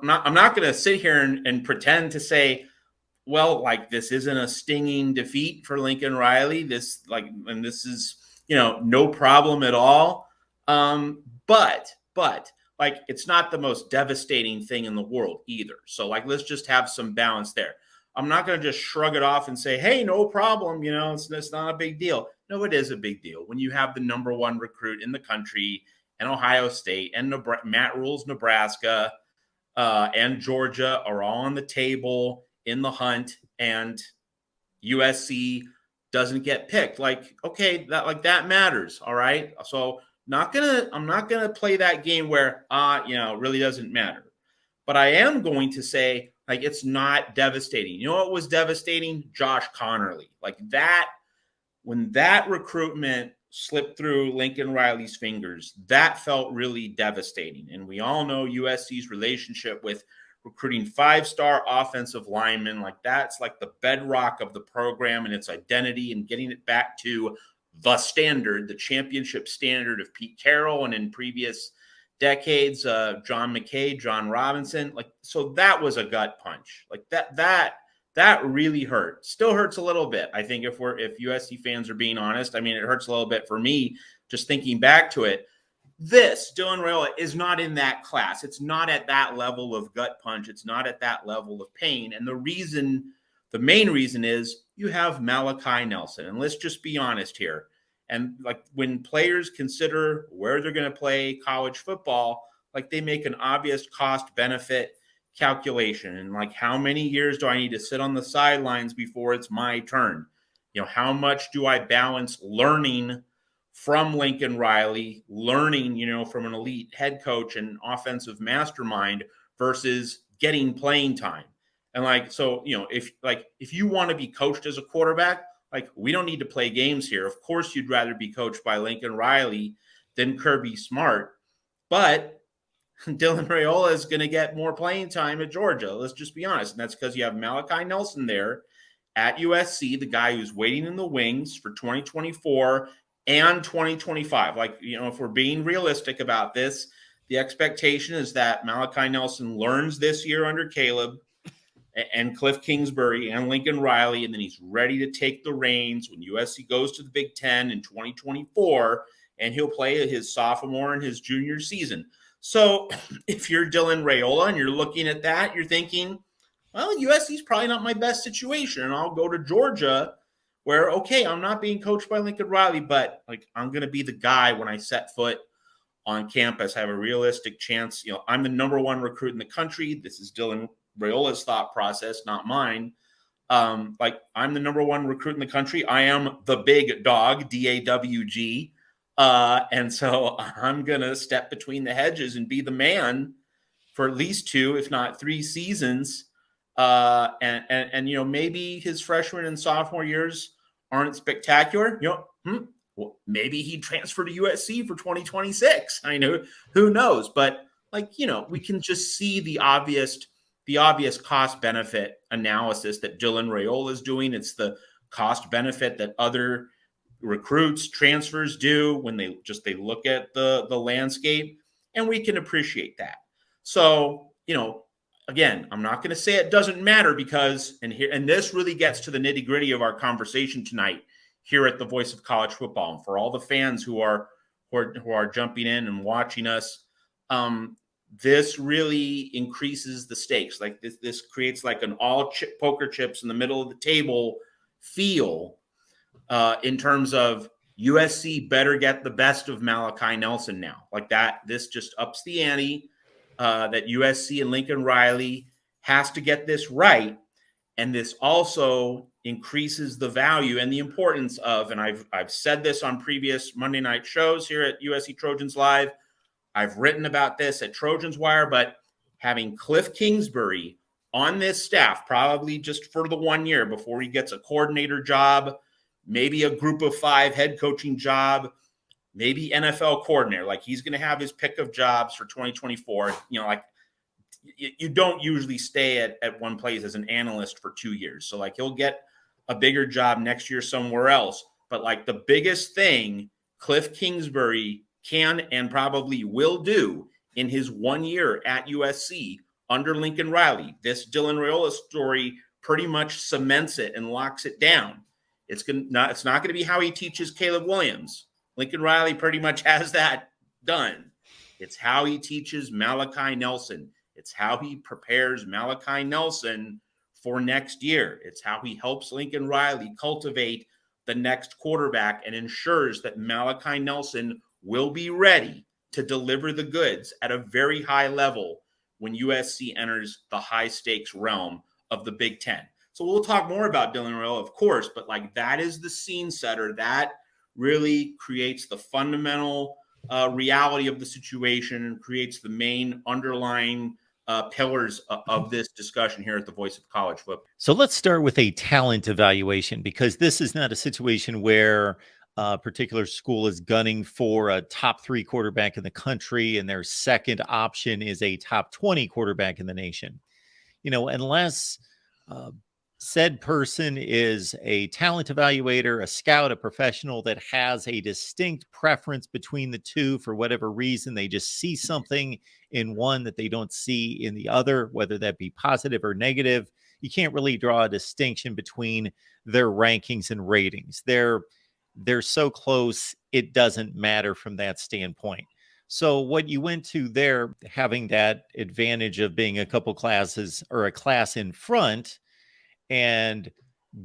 I'm not going to sit here and pretend to say, well, like this isn't a stinging defeat for Lincoln Riley. And this is, no problem at all. But like it's not the most devastating thing in the world either. So like let's just have some balance there. I'm not going to just shrug it off and say, hey, no problem. It's not a big deal. No, it is a big deal when you have the number one recruit in the country and Ohio State and Matt Rule's Nebraska and Georgia are all on the table in the hunt, and USC doesn't get picked. Like, okay, that matters. All right. So I'm not gonna play that game where it really doesn't matter. But I am going to say, like, it's not devastating. You know what was devastating? Josh Connerly. Like that, when that recruitment slipped through Lincoln Riley's fingers, that felt really devastating. And we all know USC's relationship with recruiting five-star offensive linemen. Like that's like the bedrock of the program and its identity, and getting it back to the standard, the championship standard of Pete Carroll and in previous decades, John McKay, John Robinson. Like, so that was a gut punch. Like that really hurt. Still hurts a little bit. I think if USC fans are being honest, I mean, it hurts a little bit for me just thinking back to it. This Dylan Raiola is not in that class. It's not at that level of gut punch. It's not at that level of pain. And the main reason is you have Malachi Nelson. And let's just be honest here. And like when players consider where they're going to play college football, like they make an obvious cost benefit calculation. And like, how many years do I need to sit on the sidelines before it's my turn? How much do I balance learning from Lincoln Riley, learning, from an elite head coach and offensive mastermind versus getting playing time? And like, so, if you want to be coached as a quarterback, like we don't need to play games here. Of course, you'd rather be coached by Lincoln Riley than Kirby Smart, but Dylan Raiola is going to get more playing time at Georgia. Let's just be honest. And that's because you have Malachi Nelson there at USC, the guy who's waiting in the wings for 2024 and 2025. Like, if we're being realistic about this, the expectation is that Malachi Nelson learns this year under Caleb and Cliff Kingsbury and Lincoln Riley, and then he's ready to take the reins when USC goes to the Big Ten in 2024, and he'll play his sophomore and his junior season. So if you're Dylan Raiola and you're looking at that, you're thinking, well, USC is probably not my best situation, and I'll go to Georgia where, okay, I'm not being coached by Lincoln Riley, but like I'm going to be the guy when I set foot on campus. I have a realistic chance. I'm the number one recruit in the country. This is Dylan Raiola's thought process, not mine. Like I'm the number one recruit in the country. I am the big dog, DAWG. And so I'm going to step between the hedges and be the man for at least 2, if not 3 seasons. And maybe his freshman and sophomore years aren't spectacular. Well, maybe he transferred to USC for 2026. I know, who knows? But like, we can just see the obvious cost benefit analysis that Dylan Raiola is doing. It's the cost benefit that other recruits, transfers do when they look at the landscape, and we can appreciate that. So, again, I'm not going to say it doesn't matter because, and this really gets to the nitty gritty of our conversation tonight here at the Voice of College Football. And for all the fans who are jumping in and watching us, this really increases the stakes. Like this creates like an poker chips in the middle of the table feel in terms of USC better get the best of Malachi Nelson now. Like that, this just ups the ante. That USC and Lincoln Riley has to get this right. And this also increases the value and the importance of, and I've said this on previous Monday night shows here at USC Trojans Live. I've written about this at Trojans Wire, but having Cliff Kingsbury on this staff, probably just for the 1 year before he gets a coordinator job, maybe a group of 5 head coaching job, maybe NFL coordinator. Like he's going to have his pick of jobs for 2024. Like you don't usually stay at one place as an analyst for 2 years. So like he'll get a bigger job next year somewhere else. But like the biggest thing Cliff Kingsbury can and probably will do in his 1 year at USC under Lincoln Riley. This Dylan Raiola story pretty much cements it and locks it down. It's not going to be how he teaches Caleb Williams. Lincoln Riley pretty much has that done. It's how he teaches Malachi Nelson. It's how he prepares Malachi Nelson for next year. It's how he helps Lincoln Riley cultivate the next quarterback and ensures that Malachi Nelson will be ready to deliver the goods at a very high level when USC enters the high stakes realm of the Big Ten. So we'll talk more about Dylan Raiola, of course, but like that is the scene setter. That really creates the fundamental reality of the situation and creates the main underlying pillars of this discussion here at the Voice of College Football. So let's start with a talent evaluation, because this is not a situation where a particular school is gunning for a top 3 quarterback in the country and their second option is a top 20 quarterback in the nation. Unless said person is a talent evaluator, a scout, a professional that has a distinct preference between the two for whatever reason, they just see something in one that they don't see in the other, whether that be positive or negative. You can't really draw a distinction between their rankings and ratings. They're so close, it doesn't matter from that standpoint. So what you went to there, having that advantage of being a couple classes or a class in front and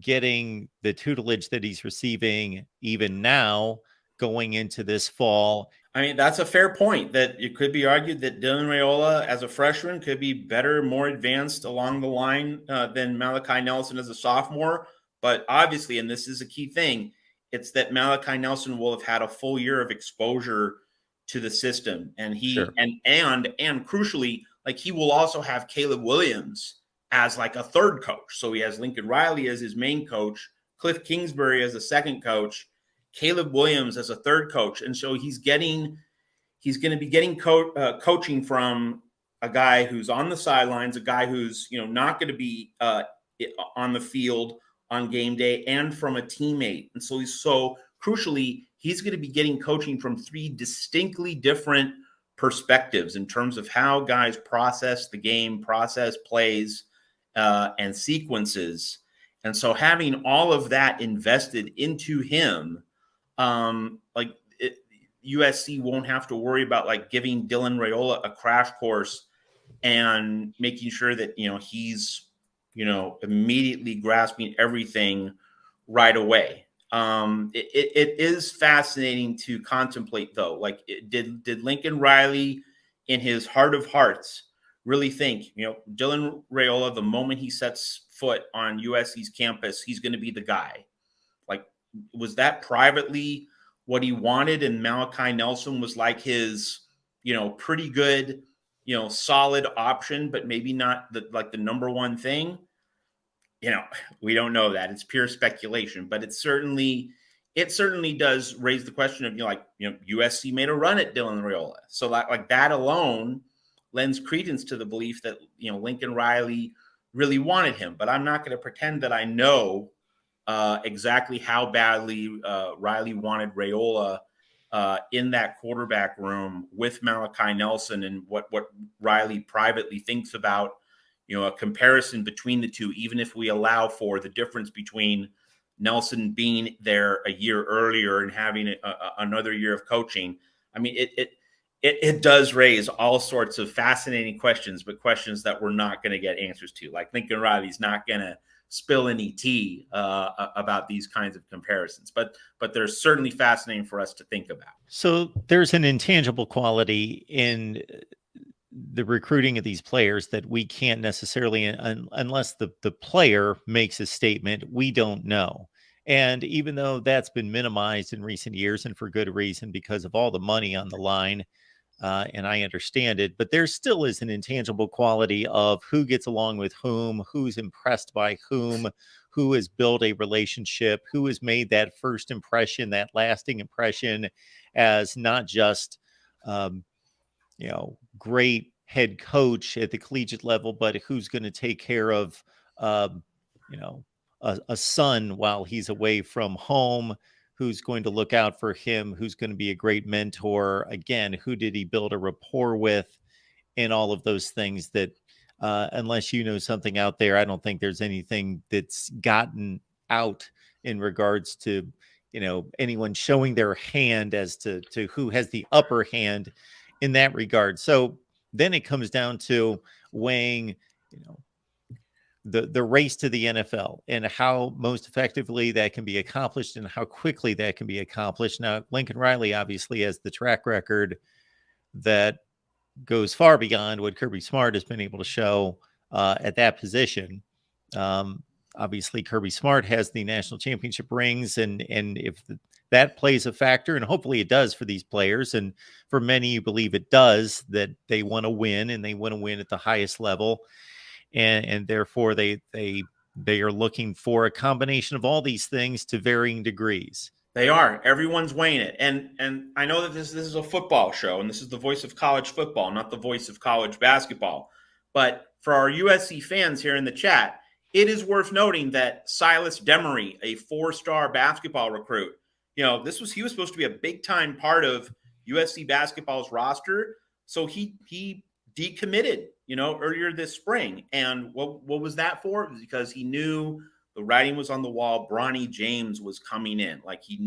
getting the tutelage that he's receiving even now going into this fall. I mean, that's a fair point, that it could be argued that Dylan Raiola as a freshman could be better, more advanced along the line than Malachi Nelson as a sophomore. But obviously, and this is a key thing, it's that Malachi Nelson will have had a full year of exposure to the system. And he, sure. and crucially, like he will also have Caleb Williams as like a third coach. So he has Lincoln Riley as his main coach, Cliff Kingsbury as a second coach, Caleb Williams as a third coach. And so he's going to be getting coaching from a guy who's on the sidelines, a guy who's, not going to be on the field on game day, and from a teammate. And so crucially, he's going to be getting coaching from 3 distinctly different perspectives in terms of how guys process the game, process plays, and sequences. And so having all of that invested into him, USC won't have to worry about like giving Dylan Raiola a crash course and making sure that, he's, immediately grasping everything right away. It is fascinating to contemplate, though. Like, did Lincoln Riley, in his heart of hearts, really think, Dylan Raiola, the moment he sets foot on USC's campus, he's going to be the guy? Like, was that privately what he wanted? And Malachi Nelson was like his, pretty good, solid option, but maybe not the number one thing. We don't know that. It's pure speculation, but it certainly does raise the question of, USC made a run at Dylan Raiola. So like that alone lends credence to the belief that, Lincoln Riley really wanted him. But I'm not going to pretend that I know exactly how badly Riley wanted Raiola in that quarterback room with Malachi Nelson, and what Riley privately thinks about, a comparison between the two, even if we allow for the difference between Nelson being there a year earlier and having another year of coaching. I mean, it does raise all sorts of fascinating questions, but questions that we're not going to get answers to. Like, Lincoln Riley's not going to spill any tea about these kinds of comparisons, but they're certainly fascinating for us to think about. So there's an intangible quality in the recruiting of these players that we can't necessarily, unless the player makes a statement, we don't know. And even though that's been minimized in recent years, and for good reason, because of all the money on the line, and I understand it, but there still is an intangible quality of who gets along with whom, who's impressed by whom, who has built a relationship, who has made that first impression, that lasting impression, as not just great head coach at the collegiate level, but who's going to take care of, a son while he's away from home, who's going to look out for him, who's going to be a great mentor. Again, who did he build a rapport with, and all of those things that unless you know something out there, I don't think there's anything that's gotten out in regards to, anyone showing their hand as to who has the upper hand in that regard. So then it comes down to weighing, the race to the NFL and how most effectively that can be accomplished and how quickly that can be accomplished. Now, Lincoln Riley obviously has the track record that goes far beyond what Kirby Smart has been able to show at that position. Obviously, Kirby Smart has the national championship rings, and if that plays a factor, and hopefully it does for these players, and for many, you believe it does, that they want to win and they want to win at the highest level, and therefore they are looking for a combination of all these things to varying degrees. They are. Everyone's weighing it, and I know that this is a football show, and this is the voice of college football, not the voice of college basketball. But for our USC fans here in the chat, it is worth noting that Silas Demery, a 4-star basketball recruit, he was supposed to be a big time part of USC basketball's roster. So he decommitted, earlier this spring. And what was that for? It was because he knew the writing was on the wall. Bronny James was coming in. Like he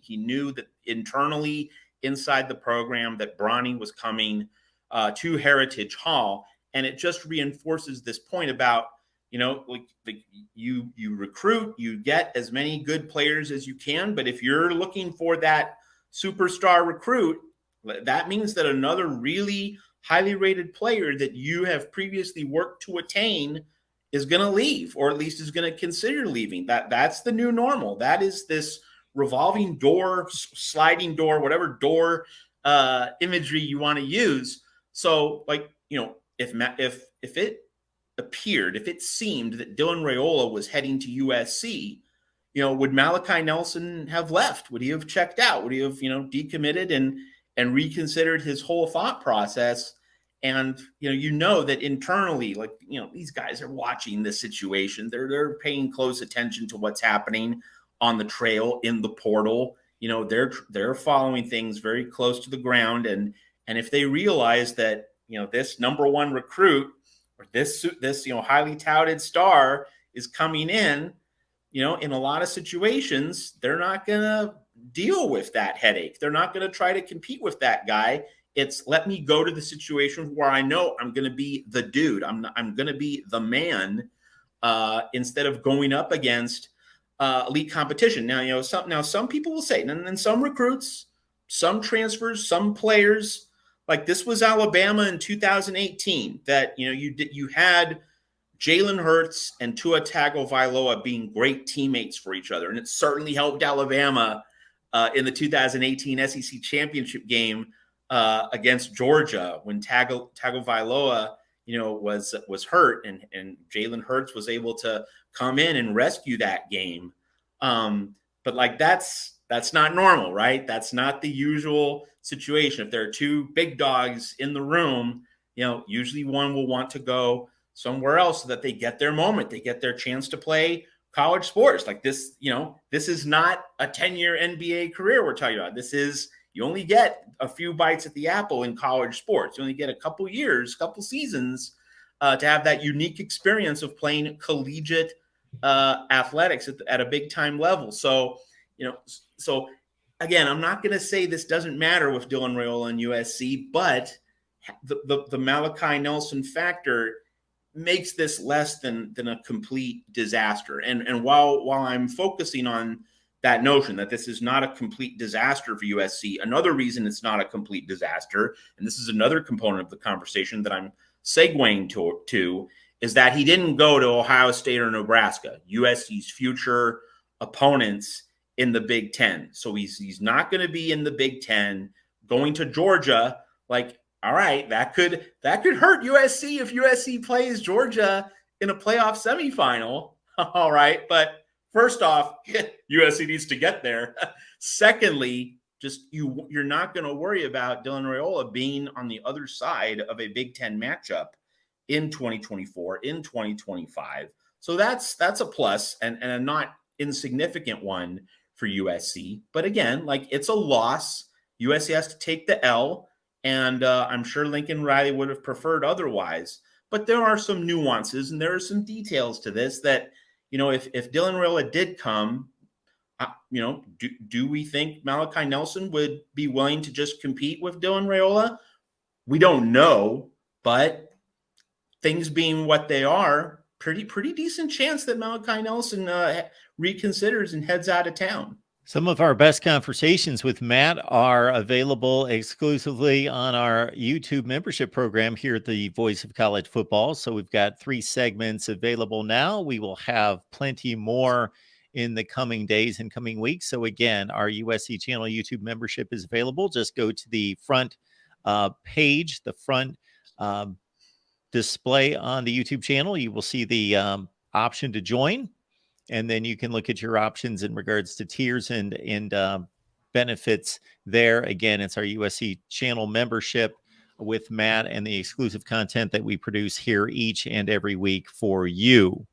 knew that internally inside the program that Bronny was coming to Heritage Hall. And it just reinforces this point about, you recruit, you get as many good players as you can. But if you're looking for that superstar recruit, that means that another really highly rated player that you have previously worked to attain is going to leave, or at least is going to consider leaving. That's the new normal. That is this revolving door, sliding door, whatever door imagery you want to use. So, if it seemed that Dylan Raiola was heading to USC, would Malachi Nelson have left? Would he have checked out? Would he have, decommitted and reconsidered his whole thought process? And that internally, these guys are watching this situation. They're paying close attention to what's happening on the trail, in the portal. They're following things very close to the ground. And if they realize that this number one recruit or this highly touted star is coming in, in a lot of situations, they're not gonna deal with that headache. They're not gonna try to compete with that guy. It's let me go to the situation where I know I'm going to be the dude. I'm going to be the man instead of going up against elite competition. Now, some people will say, and then some recruits, some transfers, some players, like this was Alabama in 2018, that you had Jalen Hurts and Tua Tagovailoa being great teammates for each other, and it certainly helped Alabama in the 2018 SEC championship game against Georgia when Tagovailoa, was hurt, and Jalen Hurts was able to come in and rescue that game. But that's not normal, right? That's not the usual situation. If there are two big dogs in the room, usually one will want to go somewhere else so that they get their moment, they get their chance to play college sports. Like this, this is not a 10-year NBA career we're talking about. This is, you only get a few bites at the apple in college sports. You only get a couple years, couple seasons to have that unique experience of playing collegiate athletics at a big time level. So, so again, I'm not going to say this doesn't matter with Dylan Raiola and USC, but the Malachi Nelson factor makes this less than a complete disaster. And while I'm focusing on that notion that this is not a complete disaster for USC, another reason it's not a complete disaster, and this is another component of the conversation that I'm segueing to, is that he didn't go to Ohio State or Nebraska, USC's future opponents in the Big Ten. So he's not going to be in the Big Ten. Going to Georgia, all right, that could hurt USC if USC plays Georgia in a playoff semifinal. All right, but first off, USC needs to get there. Secondly, just you're not going to worry about Dylan Raiola being on the other side of a Big Ten matchup in 2024, in 2025. So that's a plus and a not insignificant one for USC. But again, it's a loss. USC has to take the L, and I'm sure Lincoln Riley would have preferred otherwise. but there are some nuances and there are some details to this that, if Dylan Raiola did come, do we think Malachi Nelson would be willing to just compete with Dylan Raiola? We don't know, but things being what they are, pretty decent chance that Malachi Nelson reconsiders and heads out of town. Some of our best conversations with Matt are available exclusively on our YouTube membership program here at the Voice of College Football. So we've got 3 segments available now. We will have plenty more in the coming days and coming weeks. So again, our USC Channel YouTube membership is available. Just go to the front page, the front display on the YouTube channel. You will see the option to join. And then you can look at your options in regards to tiers and benefits there. Again, it's our USC channel membership with Matt and the exclusive content that we produce here each and every week for you.